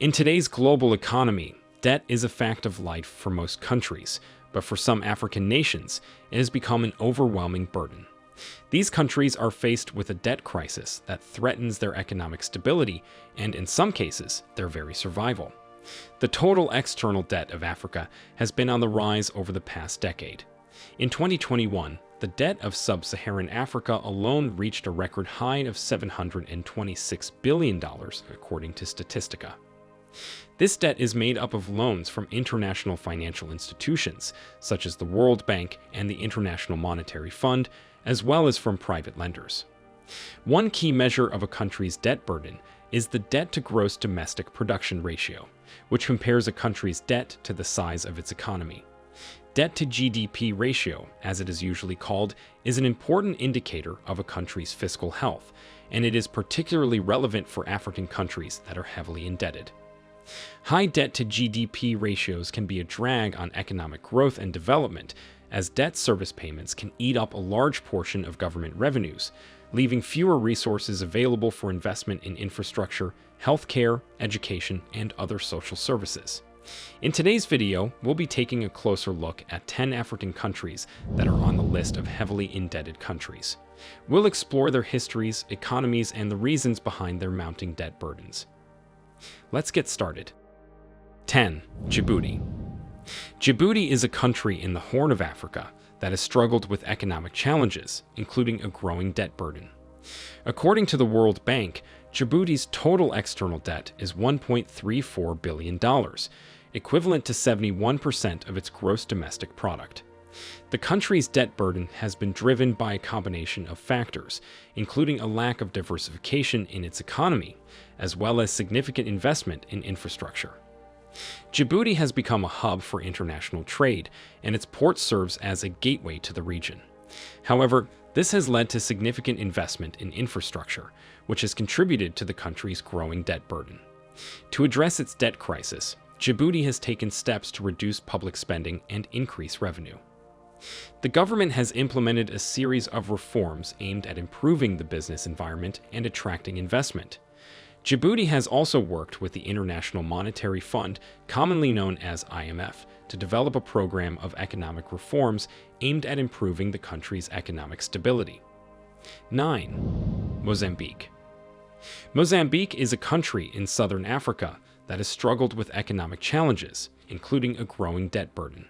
In today's global economy, debt is a fact of life for most countries, but for some African nations, it has become an overwhelming burden. These countries are faced with a debt crisis that threatens their economic stability and, in some cases, their very survival. The total external debt of Africa has been on the rise over the past decade. In 2021, the debt of sub-Saharan Africa alone reached a record high of $726 billion, according to Statistica. This debt is made up of loans from international financial institutions, such as the World Bank and the International Monetary Fund, as well as from private lenders. One key measure of a country's debt burden is the debt-to-gross domestic production ratio, which compares a country's debt to the size of its economy. Debt-to-GDP ratio, as it is usually called, is an important indicator of a country's fiscal health, and it is particularly relevant for African countries that are heavily indebted. High debt-to-GDP ratios can be a drag on economic growth and development, as debt service payments can eat up a large portion of government revenues, leaving fewer resources available for investment in infrastructure, healthcare, education, and other social services. In today's video, we'll be taking a closer look at 10 African countries that are on the list of heavily indebted countries. We'll explore their histories, economies, and the reasons behind their mounting debt burdens. Let's get started. 10. Djibouti. Djibouti is a country in the Horn of Africa that has struggled with economic challenges, including a growing debt burden. According to the World Bank, Djibouti's total external debt is $1.34 billion, equivalent to 71% of its gross domestic product. The country's debt burden has been driven by a combination of factors, including a lack of diversification in its economy, as well as significant investment in infrastructure. Djibouti has become a hub for international trade, and its port serves as a gateway to the region. However, this has led to significant investment in infrastructure, which has contributed to the country's growing debt burden. To address its debt crisis, Djibouti has taken steps to reduce public spending and increase revenue. The government has implemented a series of reforms aimed at improving the business environment and attracting investment. Djibouti has also worked with the International Monetary Fund, commonly known as IMF, to develop a program of economic reforms aimed at improving the country's economic stability. 9. Mozambique. Mozambique is a country in southern Africa that has struggled with economic challenges, including a growing debt burden.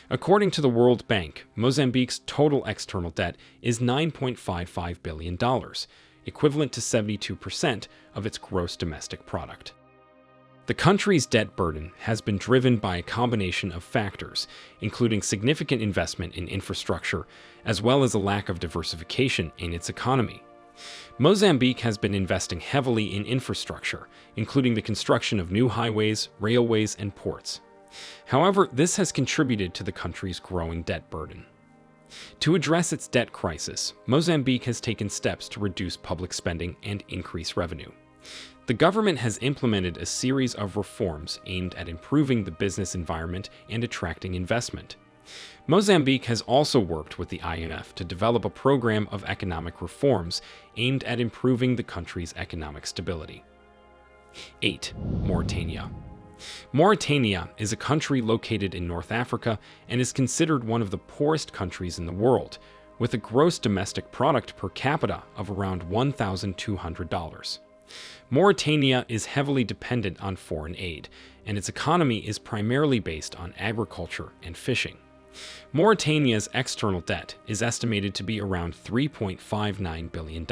According to the World Bank, Mozambique's total external debt is $9.55 billion, equivalent to 72% of its gross domestic product. The country's debt burden has been driven by a combination of factors, including significant investment in infrastructure, as well as a lack of diversification in its economy. Mozambique has been investing heavily in infrastructure, including the construction of new highways, railways, and ports. However, this has contributed to the country's growing debt burden. To address its debt crisis, Mozambique has taken steps to reduce public spending and increase revenue. The government has implemented a series of reforms aimed at improving the business environment and attracting investment. Mozambique has also worked with the IMF to develop a program of economic reforms aimed at improving the country's economic stability. 8. Mauritania. Mauritania is a country located in North Africa and is considered one of the poorest countries in the world, with a gross domestic product per capita of around $1,200. Mauritania is heavily dependent on foreign aid, and its economy is primarily based on agriculture and fishing. Mauritania's external debt is estimated to be around $3.59 billion,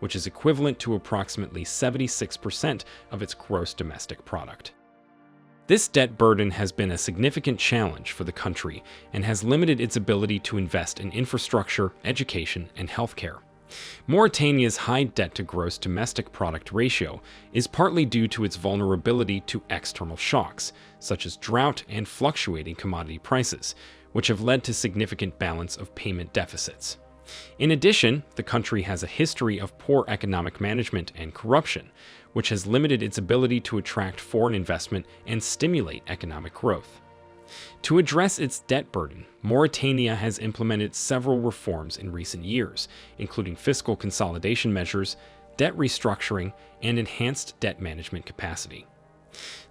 which is equivalent to approximately 76% of its gross domestic product. This debt burden has been a significant challenge for the country and has limited its ability to invest in infrastructure, education, and healthcare. Mauritania's high debt-to-gross domestic product ratio is partly due to its vulnerability to external shocks, such as drought and fluctuating commodity prices, which have led to significant balance of payment deficits. In addition, the country has a history of poor economic management and corruption, which has limited its ability to attract foreign investment and stimulate economic growth. To address its debt burden, Mauritania has implemented several reforms in recent years, including fiscal consolidation measures, debt restructuring, and enhanced debt management capacity.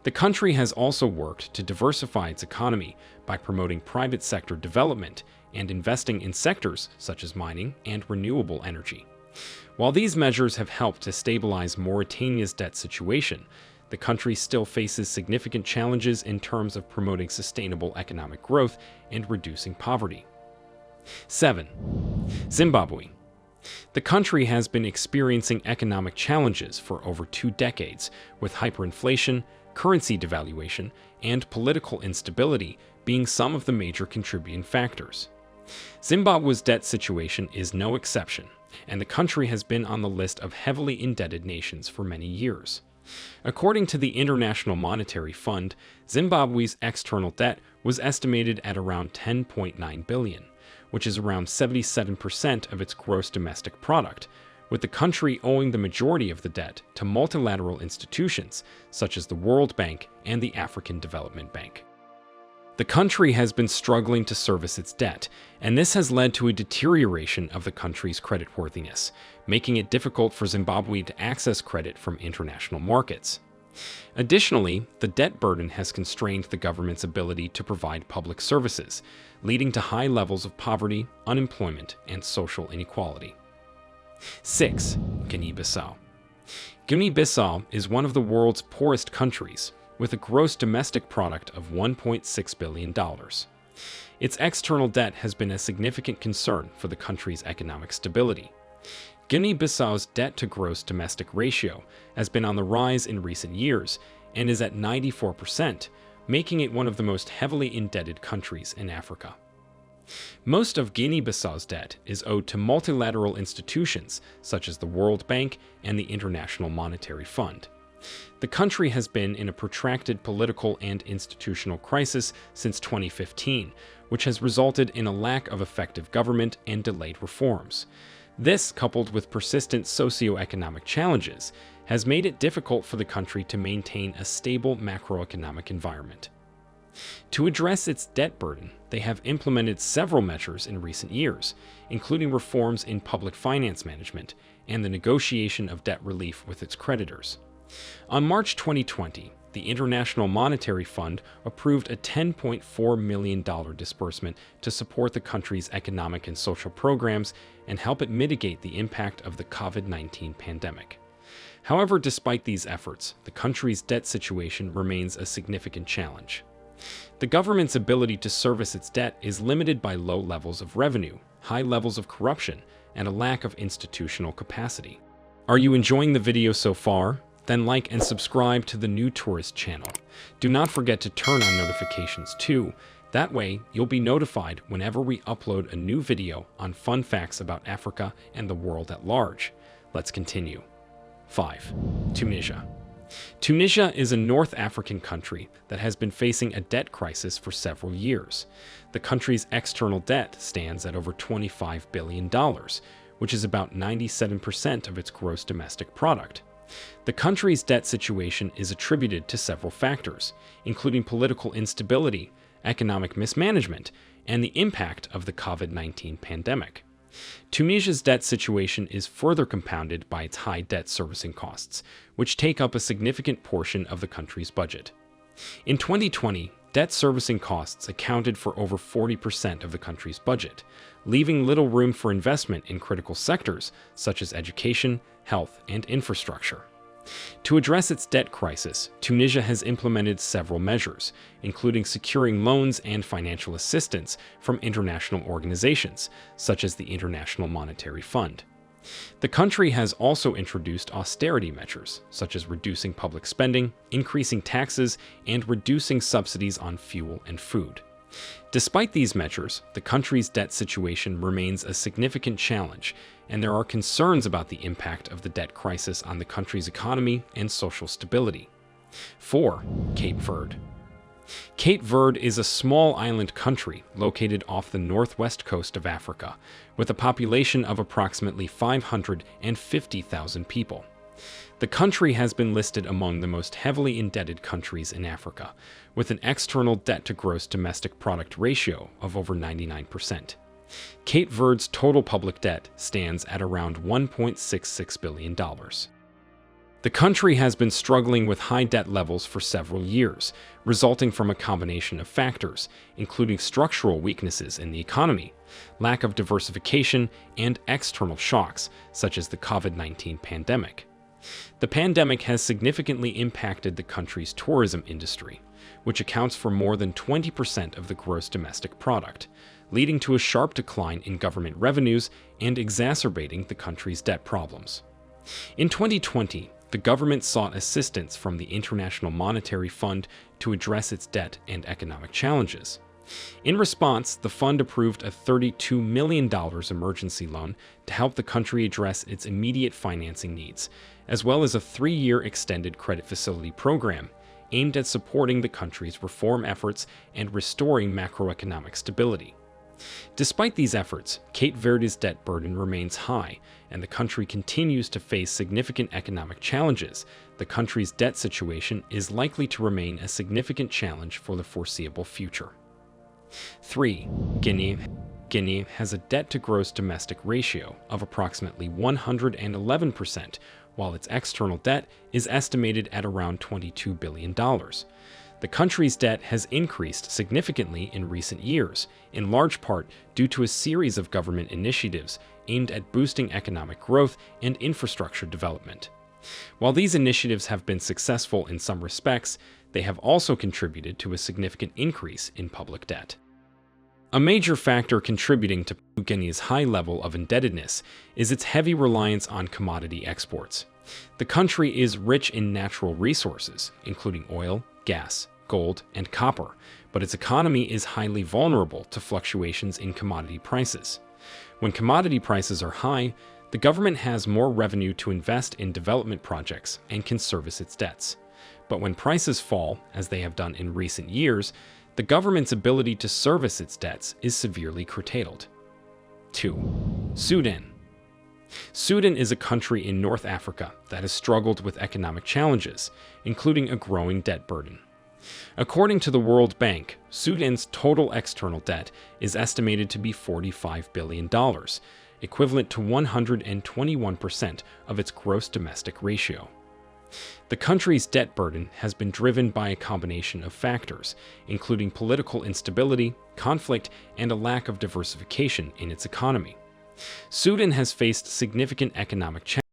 The country has also worked to diversify its economy by promoting private sector development and investing in sectors such as mining and renewable energy. While these measures have helped to stabilize Mauritania's debt situation, the country still faces significant challenges in terms of promoting sustainable economic growth and reducing poverty. 7. Zimbabwe. The country has been experiencing economic challenges for over 2 decades, with hyperinflation, currency devaluation, and political instability being some of the major contributing factors. Zimbabwe's debt situation is no exception, and the country has been on the list of heavily indebted nations for many years. According to the International Monetary Fund, Zimbabwe's external debt was estimated at around $10.9 billion, which is around 77% of its gross domestic product, with the country owing the majority of the debt to multilateral institutions such as the World Bank and the African Development Bank. The country has been struggling to service its debt, and this has led to a deterioration of the country's creditworthiness, making it difficult for Zimbabwe to access credit from international markets. Additionally, the debt burden has constrained the government's ability to provide public services, leading to high levels of poverty, unemployment, and social inequality. 6. Guinea-Bissau. Guinea-Bissau is one of the world's poorest countries, with a gross domestic product of $1.6 billion. Its external debt has been a significant concern for the country's economic stability. Guinea-Bissau's debt-to-gross domestic ratio has been on the rise in recent years and is at 94%, making it one of the most heavily indebted countries in Africa. Most of Guinea-Bissau's debt is owed to multilateral institutions such as the World Bank and the International Monetary Fund. The country has been in a protracted political and institutional crisis since 2015, which has resulted in a lack of effective government and delayed reforms. This, coupled with persistent socioeconomic challenges, has made it difficult for the country to maintain a stable macroeconomic environment. To address its debt burden, they have implemented several measures in recent years, including reforms in public finance management and the negotiation of debt relief with its creditors. On March 2020, the International Monetary Fund approved a $10.4 million disbursement to support the country's economic and social programs and help it mitigate the impact of the COVID-19 pandemic. However, despite these efforts, the country's debt situation remains a significant challenge. The government's ability to service its debt is limited by low levels of revenue, high levels of corruption, and a lack of institutional capacity. Are you enjoying the video so far? Then like and subscribe to the New Tourist channel. Do not forget to turn on notifications too. That way, you'll be notified whenever we upload a new video on fun facts about Africa and the world at large. Let's continue. 5. Tunisia. Tunisia is a North African country that has been facing a debt crisis for several years. The country's external debt stands at over $25 billion, which is about 97% of its gross domestic product. The country's debt situation is attributed to several factors, including political instability, economic mismanagement, and the impact of the COVID-19 pandemic. Tunisia's debt situation is further compounded by its high debt servicing costs, which take up a significant portion of the country's budget. In 2020, debt servicing costs accounted for over 40% of the country's budget, leaving little room for investment in critical sectors such as education, health, and infrastructure. To address its debt crisis, Tunisia has implemented several measures, including securing loans and financial assistance from international organizations, such as the International Monetary Fund. The country has also introduced austerity measures, such as reducing public spending, increasing taxes, and reducing subsidies on fuel and food. Despite these measures, the country's debt situation remains a significant challenge, and there are concerns about the impact of the debt crisis on the country's economy and social stability. 4. Cape Verde. Cape Verde is a small island country located off the northwest coast of Africa, with a population of approximately 550,000 people. The country has been listed among the most heavily indebted countries in Africa, with an external debt-to-gross domestic product ratio of over 99%. Cape Verde's total public debt stands at around $1.66 billion. The country has been struggling with high debt levels for several years, resulting from a combination of factors, including structural weaknesses in the economy, lack of diversification, and external shocks, such as the COVID-19 pandemic. The pandemic has significantly impacted the country's tourism industry, which accounts for more than 20% of the gross domestic product, leading to a sharp decline in government revenues and exacerbating the country's debt problems. In 2020, the government sought assistance from the International Monetary Fund to address its debt and economic challenges. In response, the fund approved a $32 million emergency loan to help the country address its immediate financing needs, as well as a 3-year extended credit facility program aimed at supporting the country's reform efforts and restoring macroeconomic stability. Despite these efforts, Cape Verde's debt burden remains high, and the country continues to face significant economic challenges. The country's debt situation is likely to remain a significant challenge for the foreseeable future. 3. Guinea. Guinea has a debt-to-gross domestic ratio of approximately 111%, while its external debt is estimated at around $22 billion. The country's debt has increased significantly in recent years, in large part due to a series of government initiatives aimed at boosting economic growth and infrastructure development. While these initiatives have been successful in some respects, they have also contributed to a significant increase in public debt. A major factor contributing to Guinea's high level of indebtedness is its heavy reliance on commodity exports. The country is rich in natural resources, including oil, gas, gold, and copper, but its economy is highly vulnerable to fluctuations in commodity prices. When commodity prices are high, the government has more revenue to invest in development projects and can service its debts. But when prices fall, as they have done in recent years, the government's ability to service its debts is severely curtailed. 2. Sudan. Sudan is a country in North Africa that has struggled with economic challenges, including a growing debt burden. According to the World Bank, Sudan's total external debt is estimated to be $45 billion, equivalent to 121% of its gross domestic ratio. The country's debt burden has been driven by a combination of factors, including political instability, conflict, and a lack of diversification in its economy. Sudan has faced significant economic challenges